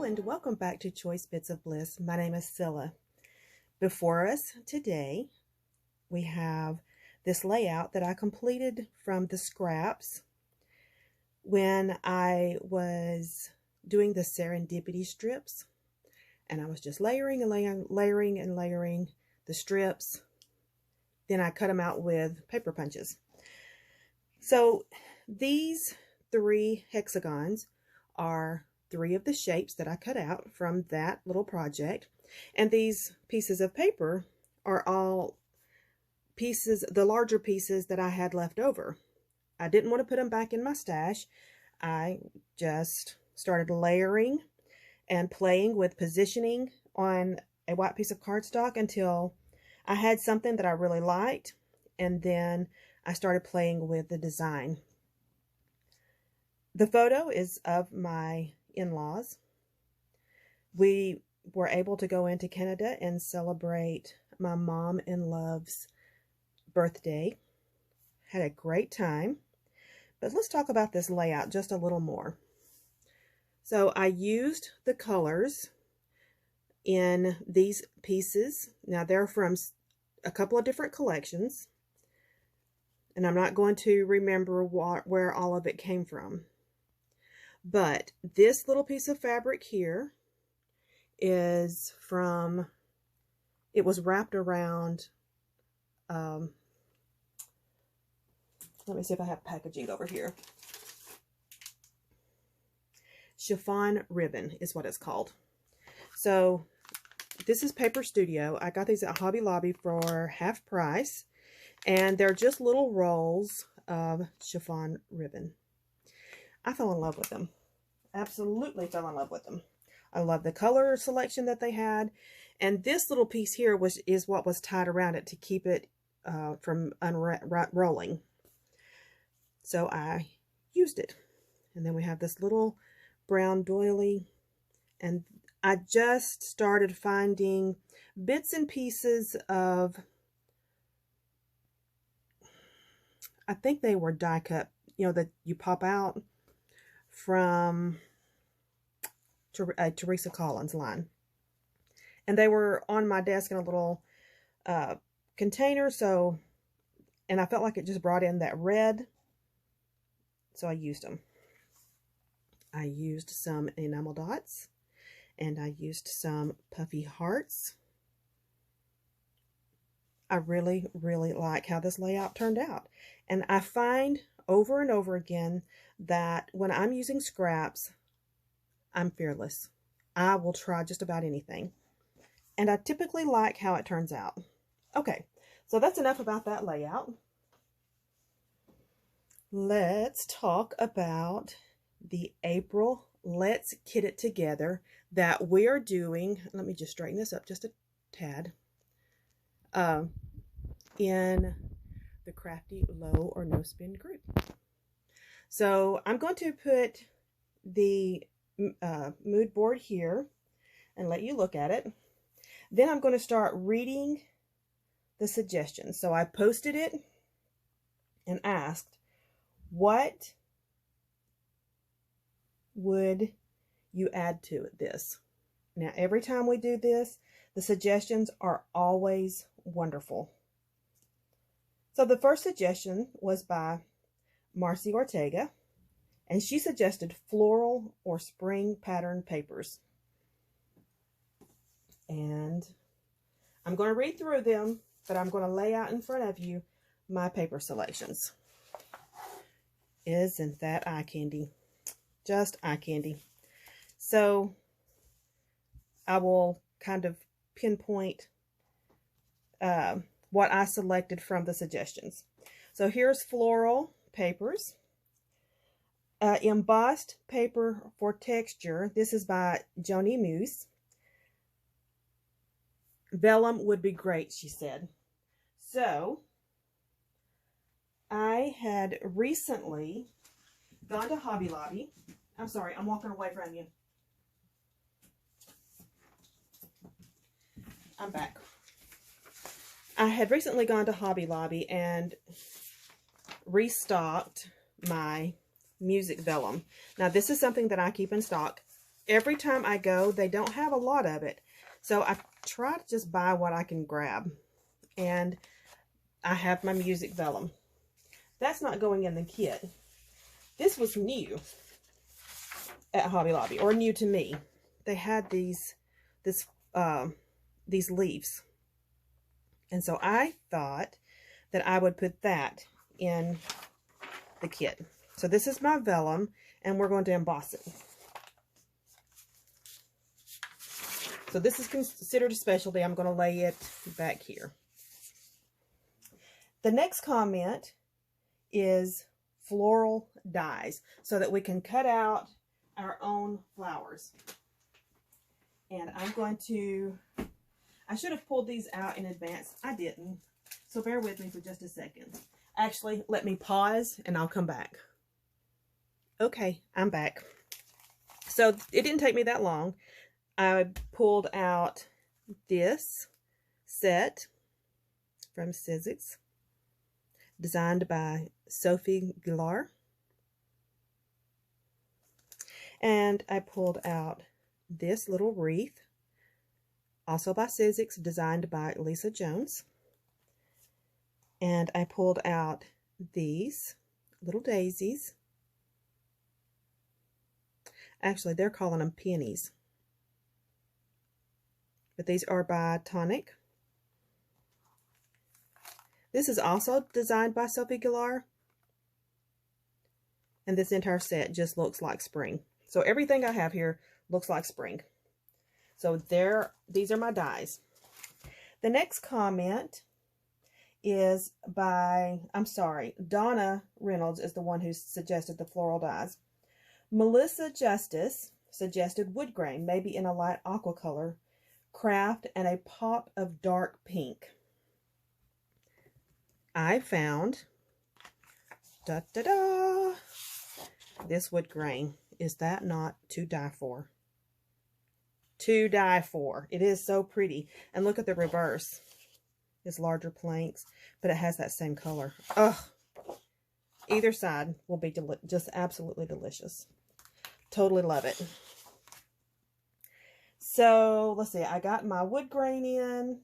and welcome back to Choice Bits of Bliss. My name is Cilla. Before us today, we have this layout that I completed from the scraps when I was doing the serendipity strips. And I was just layering and layering the strips. Then I cut them out with paper punches. So these 3 hexagons are 3 of the shapes that I cut out from that little project. And these pieces of paper are all pieces, the larger pieces that I had left over. I didn't want to put them back in my stash. I just started layering and playing with positioning on a white piece of cardstock until I had something that I really liked. And then I started playing with the design. The photo is of my in-laws. We were able to go into Canada and celebrate my mom-in-law's birthday. Had a great time. But let's talk about this layout just a little more. So I used the colors in these pieces. Now they're from a couple of different collections. And I'm not going to remember where all of it came from. But this little piece of fabric here is from, it was wrapped around, let me see if I have packaging over here. Chiffon ribbon is what it's called. So this is Paper Studio. I got these at Hobby Lobby for half price. And they're just little rolls of chiffon ribbon. I fell in love with them. Absolutely fell in love with them. I love the color selection that they had. And this little piece here is what was tied around it to keep it from unrolling. So I used it. And then we have this little brown doily. And I just started finding bits and pieces of, I think they were die cut, you know, that you pop out from Teresa Collins line. And they were on my desk in a little container, so, and I felt like it just brought in that red, so I used them. I used some enamel dots, and I used some puffy hearts. I really, really like how this layout turned out. And I find over and over again that when I'm using scraps, I'm fearless. I will try just about anything. And I typically like how it turns out. Okay, so that's enough about that layout. Let's talk about the April Let's Kit It Together that we're doing. Let me just straighten this up just a tad. In the Crafty Low or No Spin group. So I'm going to put the mood board here and let you look at it. Then I'm going to start reading the suggestions. So I posted it and asked, what would you add to this? Now, every time we do this, the suggestions are always wonderful. So the first suggestion was by Marcy Ortega, and she suggested floral or spring pattern papers. And I'm going to read through them, but I'm going to lay out in front of you my paper selections. Isn't that eye candy? Just eye candy. So I will kind of pinpoint what I selected from the suggestions. So here's floral papers. Embossed paper for texture. This is by Joni Moose. Vellum would be great, she said. So I had recently gone to Hobby Lobby. I'm sorry, I'm walking away from you. I'm back. I had recently gone to Hobby Lobby and restocked my music vellum. Now, this is something that I keep in stock every time I go, they don't have a lot of it. So I try to just buy what I can grab. And I have my music vellum. That's not going in the kit. This was new at Hobby Lobby, or new to me. They had these leaves. And so I thought that I would put that in the kit. So this is my vellum, and we're going to emboss it. So this is considered a specialty. I'm going to lay it back here. The next comment is floral dies, so that we can cut out our own flowers. And I'm going to, I should have pulled these out in advance. I didn't. So bear with me for just a second. Actually, let me pause and I'll come back. Okay, I'm back. So it didn't take me that long. I pulled out this set from Cilla-Choice, designed by Sophie Gillard. And I pulled out this little wreath, also by Cilla-Choice, designed by Lisa Jones. And I pulled out these little daisies. Actually, they're calling them pennies. But these are by Tonic. This is also designed by Sophie Gillard. And this entire set just looks like spring. So everything I have here looks like spring. So these are my dies. The next comment is by, Donna Reynolds is the one who suggested the floral dies. Melissa Justice suggested wood grain, maybe in a light aqua color, craft, and a pop of dark pink. I found, this wood grain. Is that not to die for? To die for. It is so pretty. And look at the reverse. It's larger planks, but it has that same color. Ugh. Either side will be just absolutely delicious. Totally love it. So, let's see. I got my wood grain in.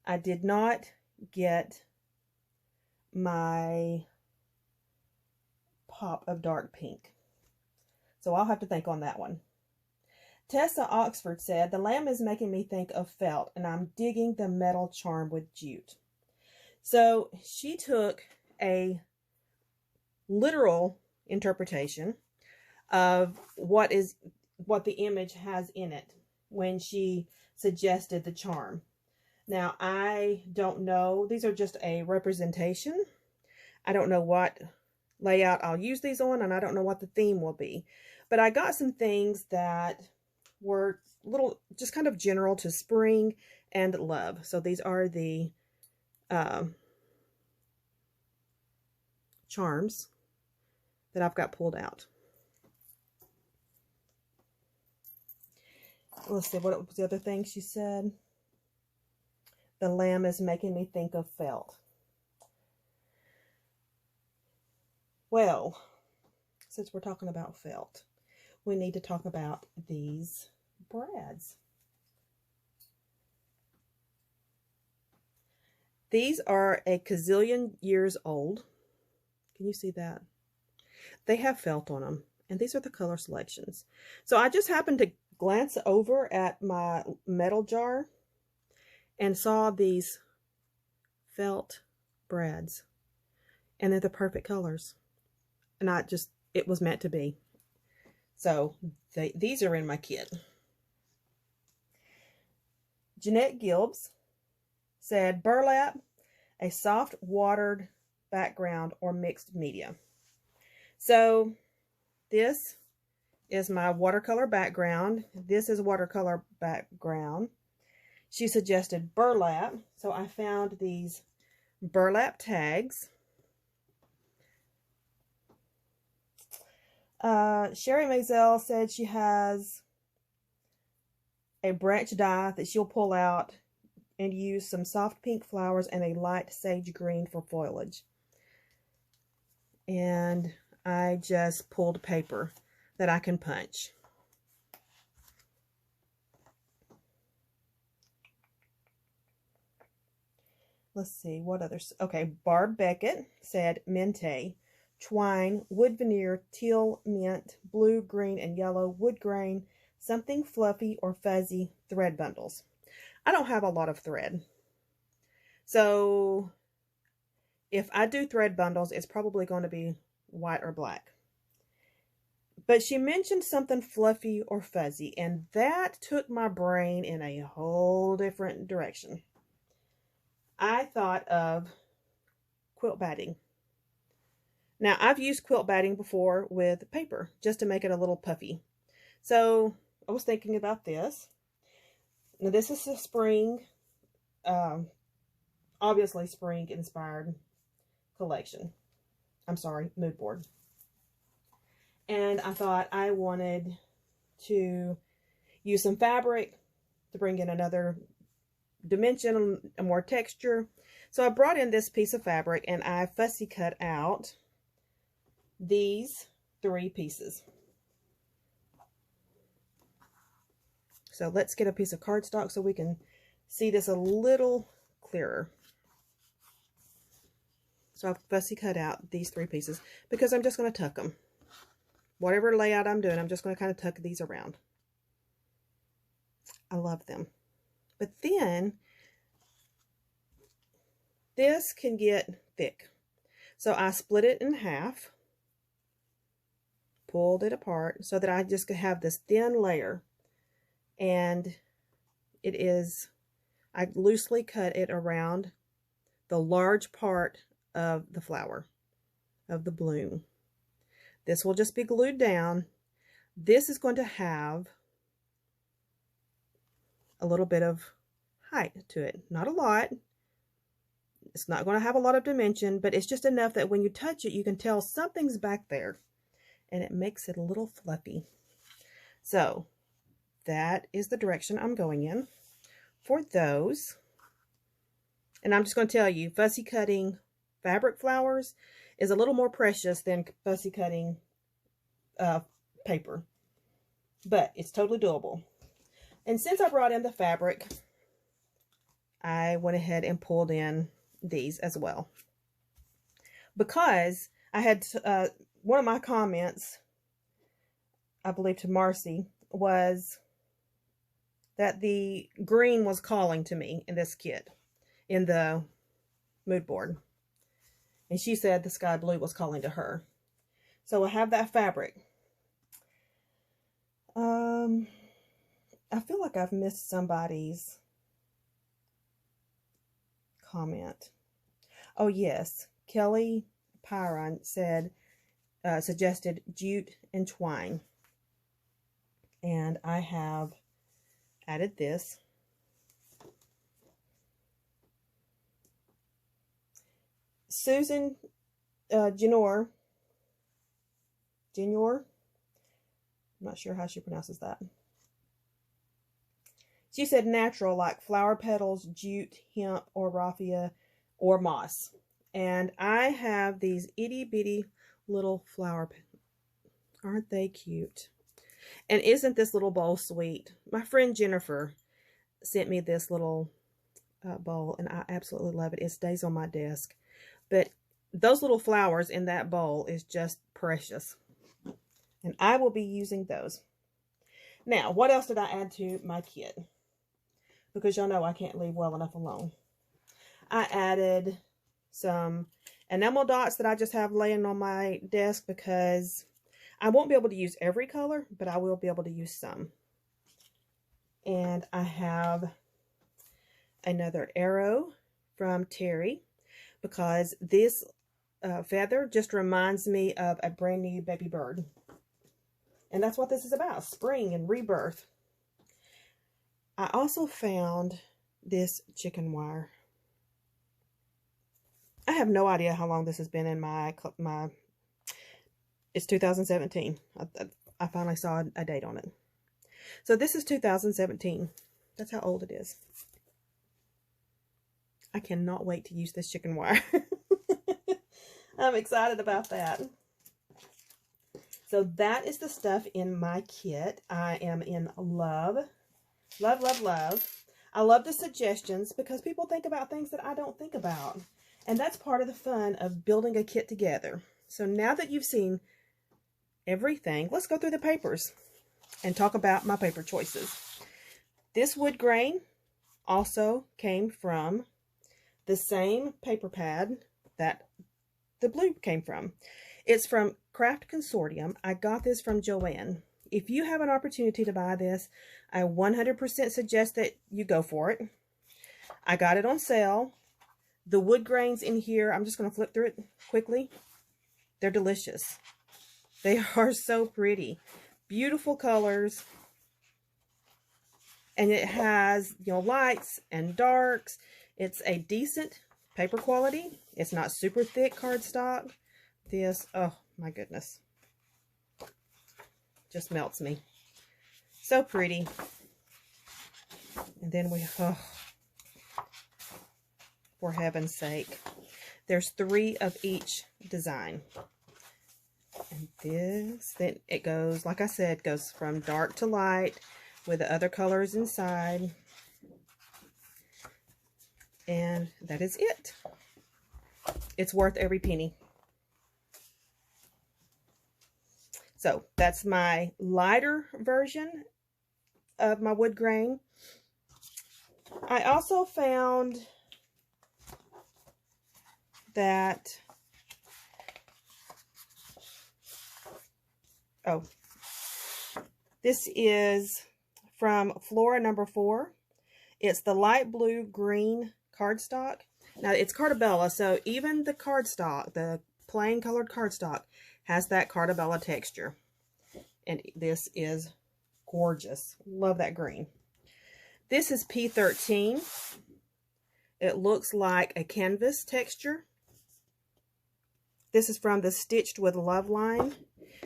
I did not get my pop of dark pink. So I'll have to think on that one. Tessa Oxford said, the lamb is making me think of felt, and I'm digging the metal charm with jute. So she took a literal interpretation of what the image has in it when she suggested the charm. Now, I don't know. These are just a representation. I don't know what layout I'll use these on, and I don't know what the theme will be. But I got some things that were little, just kind of general to spring and love. So these are the charms that I've got pulled out. Let's see, what was the other thing she said? The lamb is making me think of felt. Well, since we're talking about felt, we need to talk about these brads. These are a gazillion years old. Can you see that? They have felt on them, and these are the color selections. So I just happened to glance over at my metal jar and saw these felt brads, and they're the perfect colors. And it was meant to be. So these are in my kit. Jeanette Gilbs said burlap, a soft watered background or mixed media. So this is my watercolor background. This is watercolor background. She suggested burlap. So I found these burlap tags. Sherry Maisel said she has a branch die that she'll pull out and use some soft pink flowers and a light sage green for foliage. And I just pulled paper that I can punch. let's see, what others? Okay, Barb Beckett said Mente, twine, wood veneer, teal, mint, blue, green, and yellow, wood grain, something fluffy or fuzzy, thread bundles. I don't have a lot of thread. So if I do thread bundles, it's probably going to be white or black. But she mentioned something fluffy or fuzzy, and that took my brain in a whole different direction. I thought of quilt batting. Now, I've used quilt batting before with paper just to make it a little puffy. So I was thinking about this. Now, this is a spring, obviously spring inspired collection. I'm sorry, mood board. And I thought I wanted to use some fabric to bring in another dimension, a more texture. So I brought in this piece of fabric and I fussy cut out these 3 pieces. So let's get a piece of cardstock so we can see this a little clearer. So I've fussy cut out these 3 pieces because I'm just going to tuck them. Whatever layout I'm doing, I'm just going to kind of tuck these around. I love them. But then this can get thick. So I split it in half, pulled it apart so that I just could have this thin layer. And it is, I loosely cut it around the large part of the flower, of the bloom. This will just be glued down. This is going to have a little bit of height to it. Not a lot. It's not going to have a lot of dimension, but it's just enough that when you touch it, you can tell something's back there. And it makes it a little fluffy. So that is the direction I'm going in for those. And I'm just going to tell you, fussy cutting fabric flowers is a little more precious than fussy cutting paper, but it's totally doable. And since I brought in the fabric, I went ahead and pulled in these as well, because I had one of my comments, I believe to Marcy, was that the green was calling to me in this kit, in the mood board. And she said the sky blue was calling to her. So I have that fabric. I feel like I've missed somebody's comment. Oh yes, Kelly Pyron said, suggested jute and twine. And I have added this. Susan Genor, I'm not sure how she pronounces that. She said natural, like flower petals, jute, hemp, or raffia, or moss. And I have these itty bitty little flower petals. Aren't they cute? And isn't this little bowl sweet? My friend Jennifer sent me this little bowl, and I absolutely love it. It stays on my desk. But those little flowers in that bowl is just precious. And I will be using those. Now, what else did I add to my kit? Because y'all know I can't leave well enough alone. I added some enamel dots that I just have laying on my desk because I won't be able to use every color, but I will be able to use some. And I have another arrow from Terry, because this feather just reminds me of a brand new baby bird. And that's what this is about, spring and rebirth. I also found this chicken wire. I have no idea how long this has been in my it's 2017. I finally saw a date on it. So this is 2017. That's how old it is. I cannot wait to use this chicken wire. I'm excited about that. So that is the stuff in my kit. I am in love. Love, love, love. I love the suggestions because people think about things that I don't think about. And that's part of the fun of building a kit together. So now that you've seen everything, let's go through the papers and talk about my paper choices. This wood grain also came from the same paper pad that the blue came from. It's from Craft Consortium. I got this from Joanne. If you have an opportunity to buy this, I 100% suggest that you go for it. I got it on sale. The wood grains in here, I'm just going to flip through it quickly. They're delicious. They are so pretty. Beautiful colors. And it has, you know, lights and darks. It's a decent paper quality. It's not super thick cardstock. This, oh my goodness. Just melts me. So pretty. And then we, oh, for heaven's sake. There's 3 of each design. And this, then it goes, like I said, goes from dark to light with the other colors inside. And that is it. It's worth every penny. So that's my lighter version of my wood grain. I also found that, oh, this is from Flora number 4. It's the light blue green cardstock. Now it's Cartabella, so even the cardstock, the plain colored cardstock, has that Cartabella texture. And this is gorgeous. Love that green. This is P13. It looks like a canvas texture. This is from the Stitched with Love line.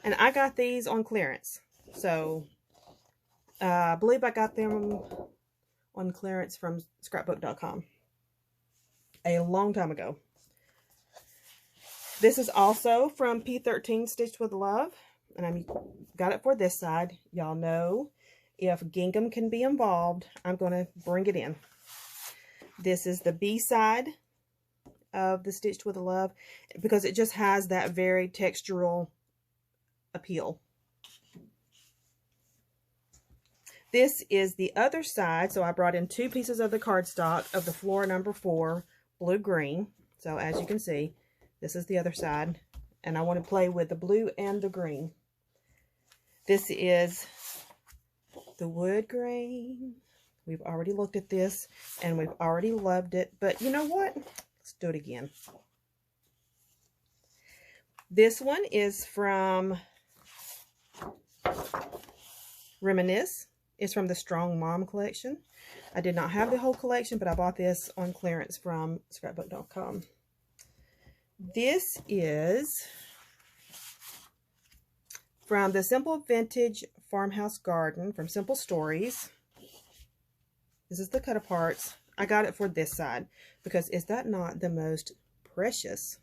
And I got these on clearance. So, I believe I got them on clearance from scrapbook.com a long time ago. This is also from P13 Stitched with Love. And I got it for this side. Y'all know if gingham can be involved, I'm going to bring it in. This is the B side of the Stitched with Love because it just has that very textural appeal. This is the other side. So I brought in 2 pieces of the cardstock of the Flora number 4 blue-green. So as you can see, this is the other side. And I want to play with the blue and the green. This is the wood grain. We've already looked at this and we've already loved it. But you know what? Let's do it again. This one is from Reminisce. It's from the Strong Mom collection. I did not have the whole collection, but I bought this on clearance from scrapbook.com. This is from the Simple Vintage Farmhouse Garden from Simple Stories. This is the cut-aparts. I got it for this side because is that not the most precious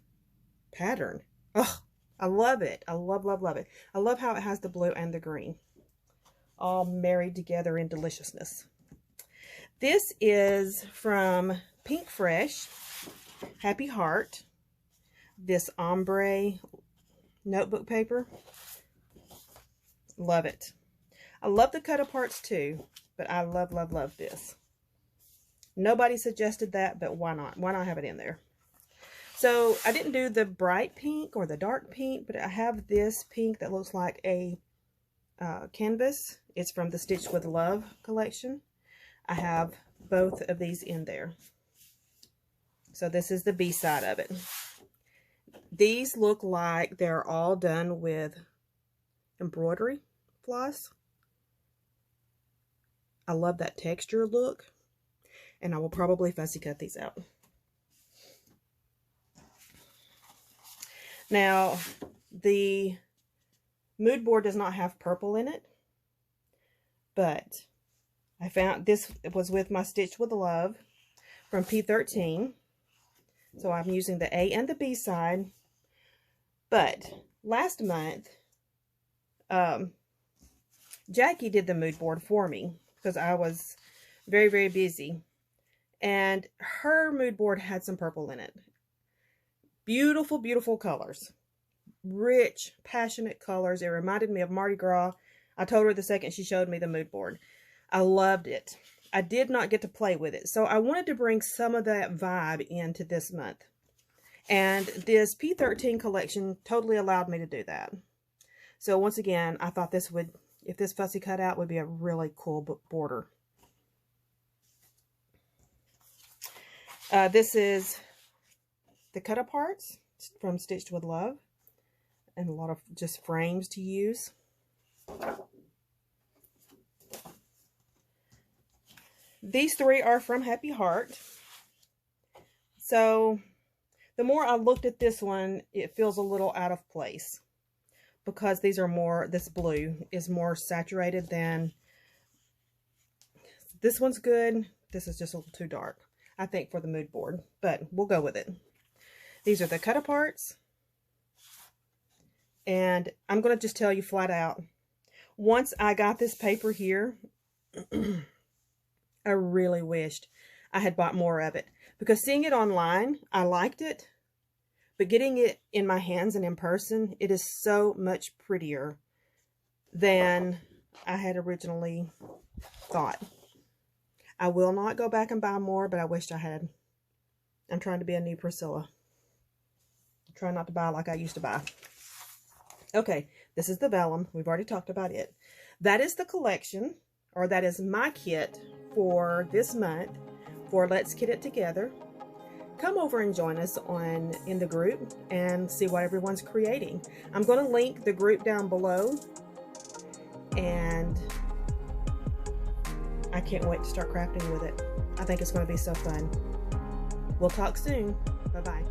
pattern? Oh, I love it. I love, love, love it. I love how it has the blue and the green all married together in deliciousness. This is from Pink Fresh, Happy Heart. This ombre notebook paper. Love it. I love the cut-aparts too, but I love, love, love this. Nobody suggested that, but why not? Why not have it in there? So I didn't do the bright pink or the dark pink, but I have this pink that looks like a canvas. It's from the Stitched with Love collection. I have both of these in there. So this is the B side of it. These look like they're all done with embroidery floss. I love that texture look. And I will probably fussy cut these out. Now, the mood board does not have purple in it. But I found this was with my Stitched with Love from P13. So I'm using the A and the B side. But last month, Jackie did the mood board for me because I was very, very busy. And her mood board had some purple in it. Beautiful, beautiful colors. Rich, passionate colors. It reminded me of Mardi Gras. I told her the second she showed me the mood board. I loved it. I did not get to play with it. So I wanted to bring some of that vibe into this month. And this P13 collection totally allowed me to do that. So once again, I thought this would, if this fussy cutout would be a really cool border. This is the cut aparts from Stitched with Love. And a lot of just frames to use. These three are from Happy Heart. So the more I looked at this one, it feels a little out of place. Because these are more, this blue is more saturated than, this one's good. This is just a little too dark, I think, for the mood board. But we'll go with it. These are the cut aparts. And I'm going to just tell you flat out, once I got this paper here, I really wished I had bought more of it. Because seeing it online, I liked it. But getting it in my hands and in person, it is so much prettier than I had originally thought. I will not go back and buy more, but I wished I had. I'm trying to be a new Priscilla. I'm trying not to buy like I used to buy. Okay, this is the vellum. We've already talked about it. That is the collection, or that is my kit for this month for Let's Kit It Together. Come over and join us in the group and see what everyone's creating. I'm going to link the group down below, and I can't wait to start crafting with it. I think it's going to be so fun. We'll talk soon. Bye-bye.